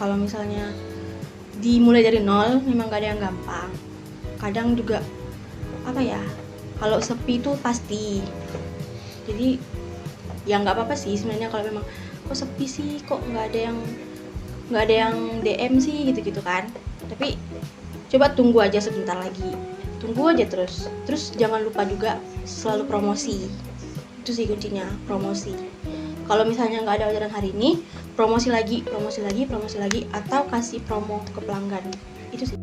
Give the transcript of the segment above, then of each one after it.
kalau misalnya dimulai dari nol memang gak ada yang gampang. Kadang juga apa ya, kalau sepi itu pasti. Jadi ya nggak apa-apa sih sebenarnya kalau memang kok sepi sih, kok nggak ada yang DM sih gitu-gitu kan. Tapi coba tunggu aja sebentar lagi, tunggu aja terus jangan lupa juga selalu promosi. Itu sih kuncinya, promosi. Kalau misalnya nggak ada orderan hari ini, promosi lagi, atau kasih promo ke pelanggan. Itu sih.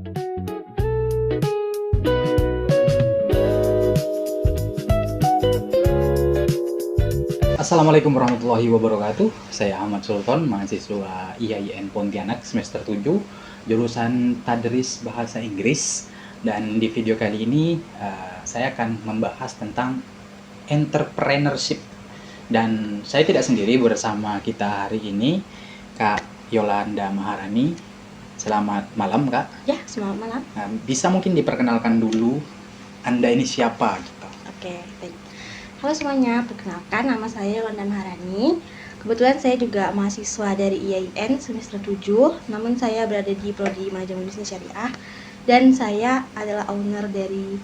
Assalamualaikum warahmatullahi wabarakatuh. Saya Ahmad Sultan, mahasiswa IAIN Pontianak semester 7, jurusan Tadris Bahasa Inggris. Dan di video kali ini saya akan membahas tentang entrepreneurship. Dan saya tidak sendiri, bersama kita hari ini Kak Yolanda Maharani. Selamat malam, Kak. Ya, selamat malam. Bisa mungkin diperkenalkan dulu Anda ini siapa gitu. Oke, baik. Halo semuanya, perkenalkan nama saya Yolanda Maharani. Kebetulan saya juga mahasiswa dari IAIN semester 7, namun saya berada di Prodi Manajemen Bisnis Syariah, dan saya adalah owner dari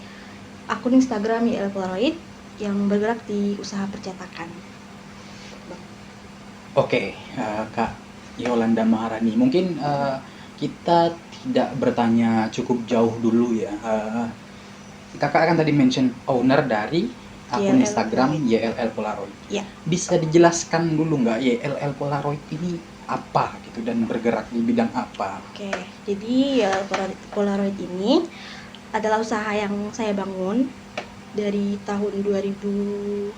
akun Instagram YL Polaroid yang bergerak di usaha percetakan. Oke, Kak Yolanda Maharani, mungkin kita tidak bertanya cukup jauh dulu ya. Kakak kan tadi mention owner dari akun YLL Instagram Polaroid. YLL Polaroid. Ya. Bisa dijelaskan dulu nggak YLL Polaroid ini apa gitu dan bergerak di bidang apa? Oke, jadi YLL Polaroid ini adalah usaha yang saya bangun dari tahun 2019.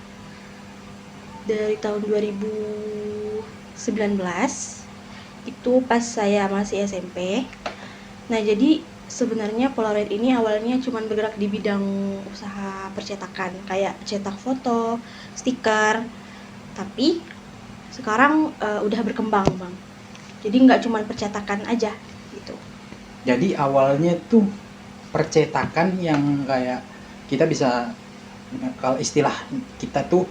Itu pas saya masih SMP. Nah, jadi sebenarnya Polaroid ini awalnya cuma bergerak di bidang usaha percetakan, kayak cetak foto, stiker. Tapi sekarang udah berkembang, Bang. Jadi nggak cuma percetakan aja gitu. Jadi awalnya tuh percetakan yang kayak kita bisa, kalau istilah kita tuh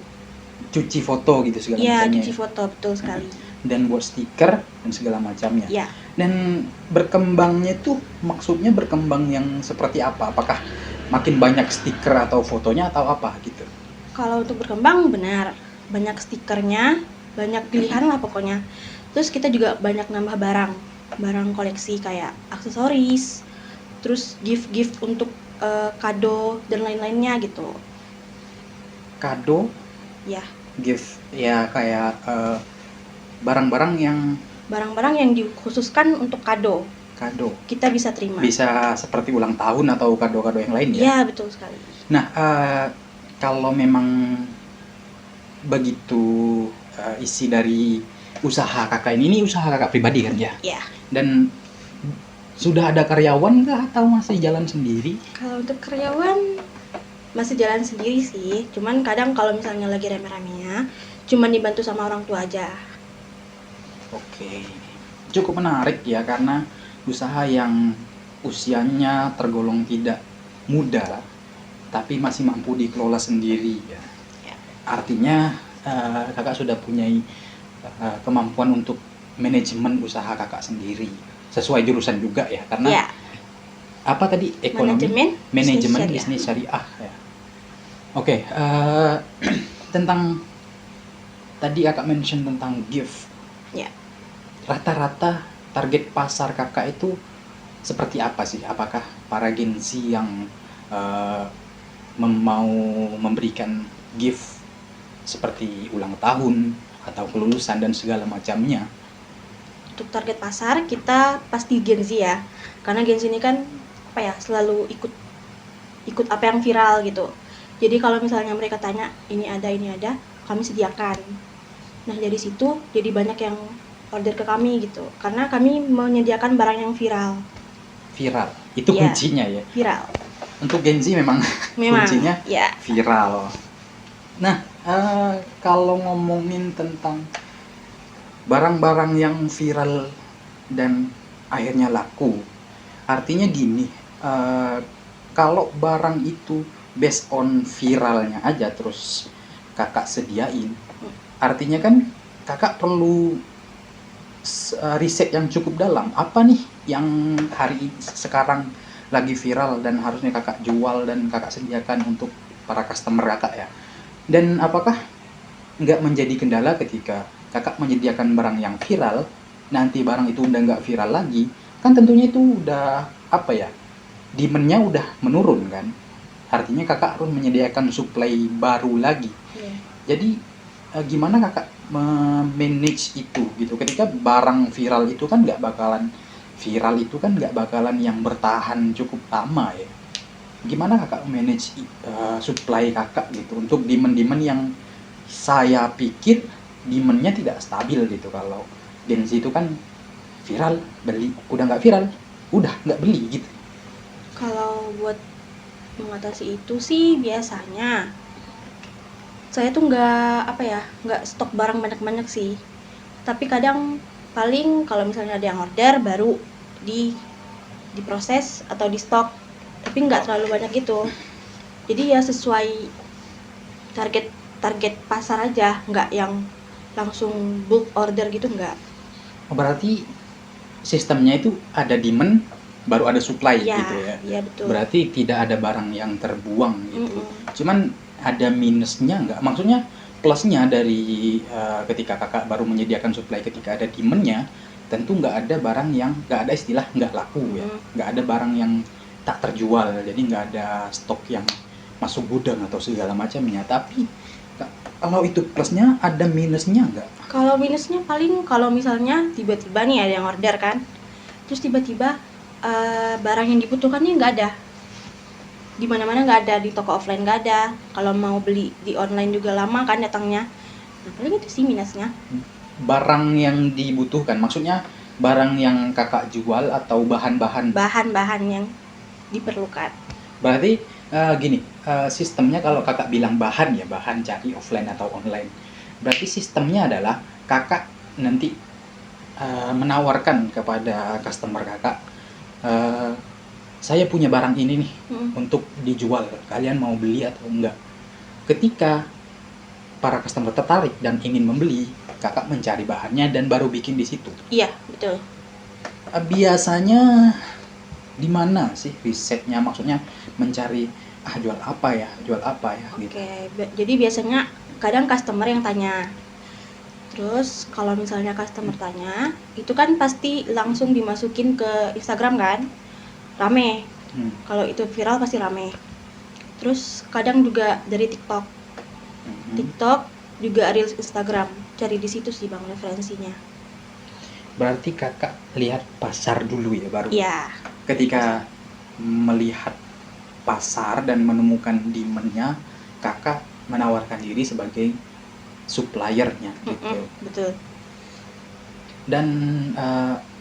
cuci foto gitu segala Iya, macamnya. cuci foto, betul sekali. Dan buat stiker dan segala macamnya. Ya. Dan berkembangnya tuh maksudnya berkembang yang seperti apa? Apakah makin banyak stiker atau fotonya atau apa gitu? Kalau untuk berkembang benar, banyak stikernya, banyak pilihan lah pokoknya. Terus kita juga banyak nambah barang koleksi kayak aksesoris, terus gift untuk kado dan lain-lainnya gitu. Kado, Ya, gift, ya kayak barang-barang yang dikhususkan untuk kado kado. kita bisa terima. Bisa seperti ulang tahun atau kado-kado yang lain ya? Iya, betul sekali. Nah, kalau memang begitu isi dari usaha kakak ini usaha kakak pribadi kan ya? Iya. Dan sudah ada karyawan kah atau masih jalan sendiri? Kalau untuk karyawan masih jalan sendiri sih, cuman kadang kalau misalnya lagi rame-ramenya cuman dibantu sama orang tua aja. Oke, cukup menarik ya, karena usaha yang usianya tergolong tidak muda tapi masih mampu dikelola sendiri ya. Ya. Artinya kakak sudah punya kemampuan untuk manajemen usaha kakak sendiri, sesuai jurusan juga ya, karena Ya, apa tadi, ekonomi manajemen bisnis syariah ya. Oke, tentang tadi kakak mention tentang gift. Ya. Rata-rata target pasar kakak itu seperti apa sih? Apakah para Gen Z yang mau memberikan gift seperti ulang tahun atau kelulusan dan segala macamnya? Untuk target pasar kita pasti Gen Z ya, karena Gen Z ini kan apa ya, selalu ikut apa yang viral gitu. Jadi kalau misalnya mereka tanya ini ada, kami sediakan. Nah, dari situ jadi banyak yang order ke kami gitu, karena kami menyediakan barang yang viral. Viral, itu Ya, kuncinya ya. Viral. Untuk Gen Z memang kuncinya ya. viral. Nah, kalau ngomongin tentang barang-barang yang viral dan akhirnya laku, artinya gini, kalau barang itu based on viralnya aja terus kakak sediain, artinya kan kakak perlu riset yang cukup dalam. Apa nih yang sekarang lagi viral dan harusnya kakak jual dan kakak sediakan untuk para customer kakak ya? Dan apakah nggak menjadi kendala ketika kakak menyediakan barang yang viral, nanti barang itu udah nggak viral lagi, kan tentunya itu udah apa ya, demand-nya udah menurun kan? Artinya kakak harus menyediakan supply baru lagi. Iya. Jadi gimana kakak manage itu gitu? Ketika barang viral itu kan nggak bakalan yang bertahan cukup lama ya. Gimana kakak manage supply kakak gitu untuk demand-demand yang saya pikir demand-nya tidak stabil gitu. Kalau Genzi itu kan viral beli, udah nggak viral udah nggak beli gitu. Kalau buat mengatasi itu sih biasanya saya tuh nggak stok barang banyak-banyak sih, tapi kadang paling kalau misalnya ada yang order baru diproses atau di stok, tapi nggak terlalu banyak gitu. Jadi ya sesuai target pasar aja, nggak yang langsung bulk order gitu, nggak. Berarti sistemnya itu ada demand baru ada supply Iya, gitu ya. iya betul. Berarti tidak ada barang yang terbuang gitu. Mm-mm. Cuman ada minusnya nggak? Maksudnya plusnya dari ketika kakak baru menyediakan supply ketika ada demand-nya, tentu nggak ada barang yang nggak ada istilah nggak laku ya. Nggak ada barang yang tak terjual. Jadi nggak ada stok yang masuk gudang atau segala macamnya. Tapi kalau itu plusnya, ada minusnya nggak? Kalau minusnya paling kalau misalnya tiba-tiba nih ada yang order kan, terus tiba-tiba barang yang dibutuhkannya nggak ada, di mana-mana nggak ada, di toko offline nggak ada, kalau mau beli di online juga lama kan datangnya. Nah paling itu sih minusnya. Barang yang dibutuhkan, maksudnya barang yang kakak jual atau bahan-bahan? Bahan-bahan yang diperlukan. Berarti gini, sistemnya kalau kakak bilang bahan ya, bahan cari offline atau online. Berarti sistemnya adalah kakak nanti menawarkan kepada customer kakak, saya punya barang ini nih untuk dijual, kalian mau beli atau enggak? Ketika para customer tertarik dan ingin membeli, kakak mencari bahannya dan baru bikin di situ. Iya betul. Biasanya di mana sih risetnya, maksudnya mencari jual apa ya gitu. Oke, jadi biasanya kadang customer yang tanya. Terus kalau misalnya customer tanya, itu kan pasti langsung dimasukin ke Instagram kan, rame. Kalau itu viral pasti rame. Terus kadang juga dari TikTok juga reels Instagram, cari di situ sih bang referensinya. Berarti kakak lihat pasar dulu ya baru? Iya. Ketika melihat pasar dan menemukan demand-nya, kakak menawarkan diri sebagai suppliernya gitu. Betul. Dan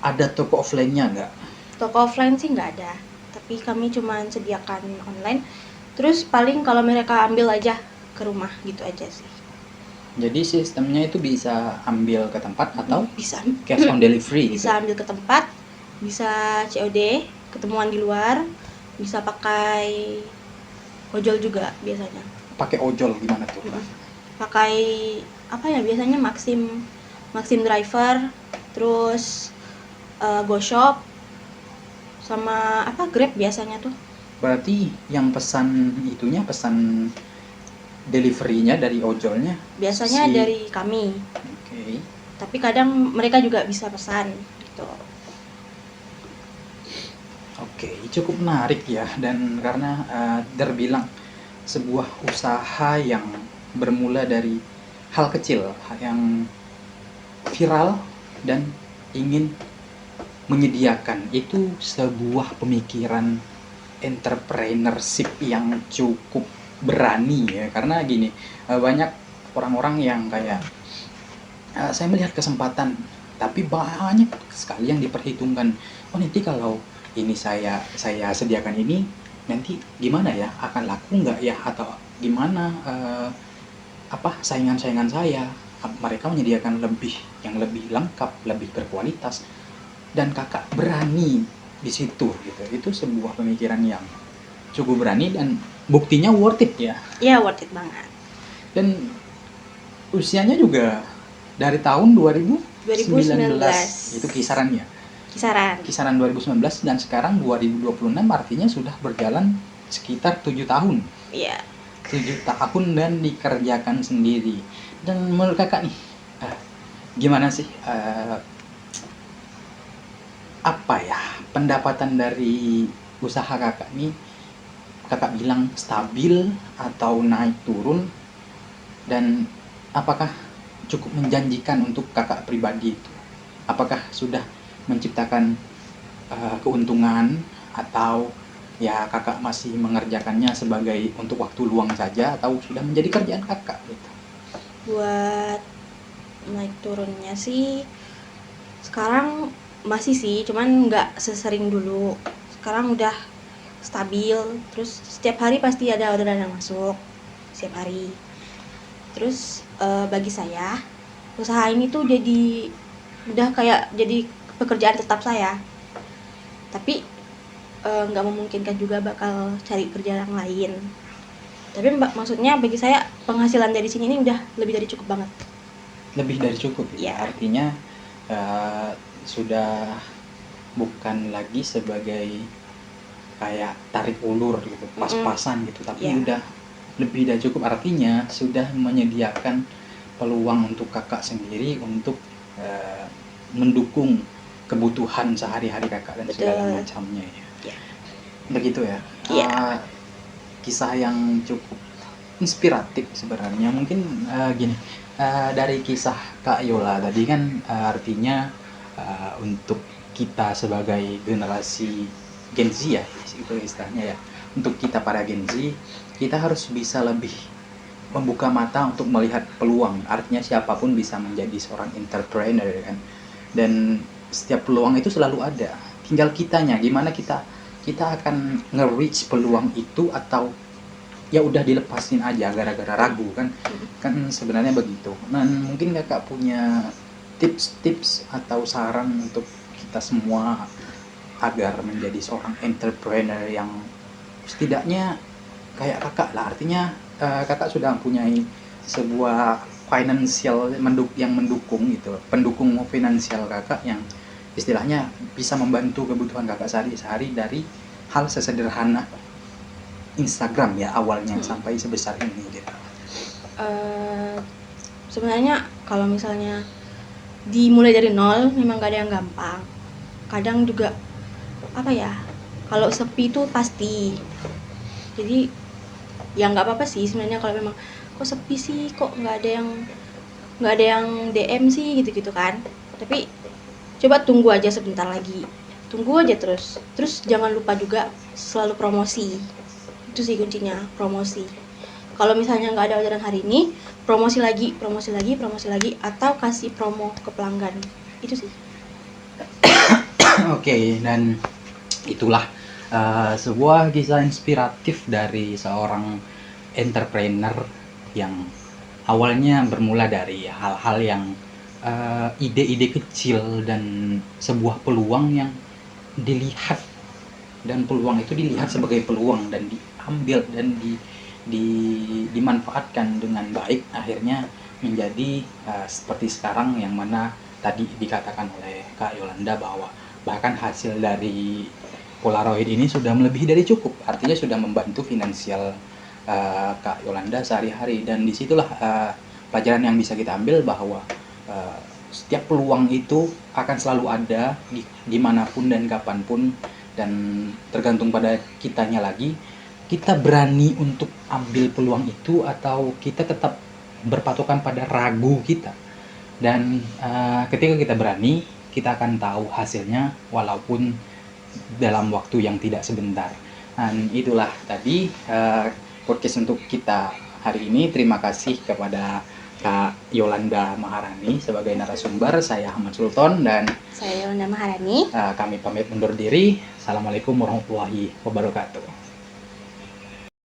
ada toko offline-nya nggak? Toko offline sih nggak ada, tapi kami cuma sediakan online. Terus paling kalau mereka ambil aja ke rumah gitu aja sih. Jadi sistemnya itu bisa ambil ke tempat atau bisa cash on delivery? Bisa ambil ke tempat, bisa COD, ketemuan di luar, bisa pakai ojol juga biasanya. Pakai ojol gimana tuh? Pakai apa ya, biasanya Maxim Driver, terus GoShop, sama Grab biasanya tuh. Berarti yang pesan delivery-nya dari ojolnya biasanya dari kami. Oke. Tapi kadang mereka juga bisa pesan gitu. Oke, cukup menarik ya, dan karena terbilang sebuah usaha yang bermula dari hal kecil yang viral dan ingin menyediakan, itu sebuah pemikiran entrepreneurship yang cukup berani ya. Karena gini, banyak orang-orang yang kayak saya melihat kesempatan, tapi banyak sekali yang diperhitungkan. Oh nanti kalau ini saya sediakan ini, nanti gimana ya, akan laku nggak ya, atau gimana saingan-saingan saya, mereka menyediakan yang lebih lengkap, lebih berkualitas, dan kakak berani di situ gitu. Itu sebuah pemikiran yang cukup berani dan buktinya worth it ya. Iya, worth it banget. Dan usianya juga dari tahun 2000 2019 itu kisarannya. kisaran. Kisaran 2019 dan sekarang 2026 artinya sudah berjalan sekitar 7 tahun. Iya. 7 tahun dan dikerjakan sendiri. Dan menurut kakak nih, gimana sih apa ya pendapatan dari usaha kakak nih? Kakak bilang stabil atau naik turun, dan apakah cukup menjanjikan untuk kakak pribadi itu? Apakah sudah menciptakan keuntungan, atau ya kakak masih mengerjakannya sebagai untuk waktu luang saja, atau sudah menjadi kerjaan kakak gitu? Buat naik turunnya sih sekarang masih sih, cuman nggak sesering dulu. Sekarang udah stabil, terus setiap hari pasti ada orderan yang masuk setiap hari. Terus bagi saya usaha ini tuh udah kayak jadi pekerjaan tetap saya, tapi nggak memungkinkan juga bakal cari kerja yang lain. Tapi maksudnya bagi saya penghasilan dari sini ini udah lebih dari cukup banget. Lebih dari cukup ya. Ya. Artinya sudah bukan lagi sebagai kayak tarik ulur gitu, pas-pasan gitu, tapi Ya. udah lebih dari cukup. Artinya sudah menyediakan peluang untuk kakak sendiri untuk mendukung kebutuhan sehari-hari kakak dan Betul. segala macamnya ya. Ya. Begitu ya. Iya. Kisah yang cukup inspiratif sebenarnya. Mungkin gini, dari kisah Kak Yola tadi kan artinya untuk kita sebagai generasi Gen Z ya, itu istilahnya ya. Untuk kita para Gen Z, kita harus bisa lebih membuka mata untuk melihat peluang. Artinya siapapun bisa menjadi seorang entrepreneur kan. Dan setiap peluang itu selalu ada. Tinggal kitanya gimana kita akan nge-reach peluang itu, atau ya udah dilepasin aja gara-gara ragu kan sebenarnya begitu. Dan mungkin kakak punya tips-tips atau saran untuk kita semua agar menjadi seorang entrepreneur yang setidaknya kayak kakak lah. Artinya kakak sudah mempunyai sebuah financial yang mendukung gitu, pendukung finansial kakak yang istilahnya bisa membantu kebutuhan kakak sehari-hari dari hal sesederhana Instagram ya awalnya sampai sebesar ini gitu. Sebenarnya kalau misalnya dimulai dari nol memang gak ada yang gampang. Kadang juga apa ya, kalau sepi itu pasti. Jadi ya nggak apa-apa sih sebenarnya kalau memang kok sepi sih, kok nggak ada yang DM sih gitu-gitu kan. Tapi coba tunggu aja sebentar lagi, tunggu aja terus jangan lupa juga selalu promosi. Itu sih kuncinya, promosi. Kalau misalnya nggak ada orderan hari ini, promosi lagi, atau kasih promo ke pelanggan. Itu sih. Oke, dan itulah sebuah kisah inspiratif dari seorang entrepreneur yang awalnya bermula dari hal-hal yang ide-ide kecil dan sebuah peluang yang dilihat, dan peluang itu dilihat sebagai peluang dan diambil dan dimanfaatkan dengan baik, akhirnya menjadi seperti sekarang, yang mana tadi dikatakan oleh Kak Yolanda bahwa bahkan hasil dari Polaroid ini sudah melebihi dari cukup, artinya sudah membantu finansial Kak Yolanda sehari-hari. Dan disitulah pelajaran yang bisa kita ambil bahwa setiap peluang itu akan selalu ada dimanapun dan kapanpun, dan tergantung pada kitanya lagi, kita berani untuk ambil peluang itu atau kita tetap berpatokan pada ragu kita. Dan ketika kita berani, kita akan tahu hasilnya walaupun dalam waktu yang tidak sebentar. Dan itulah tadi podcast untuk kita hari ini. Terima kasih kepada Kak Yolanda Maharani sebagai narasumber. Saya Ahmad Sultan dan saya Yolanda Maharani. Kami pamit undur diri. Assalamualaikum warahmatullahi wabarakatuh.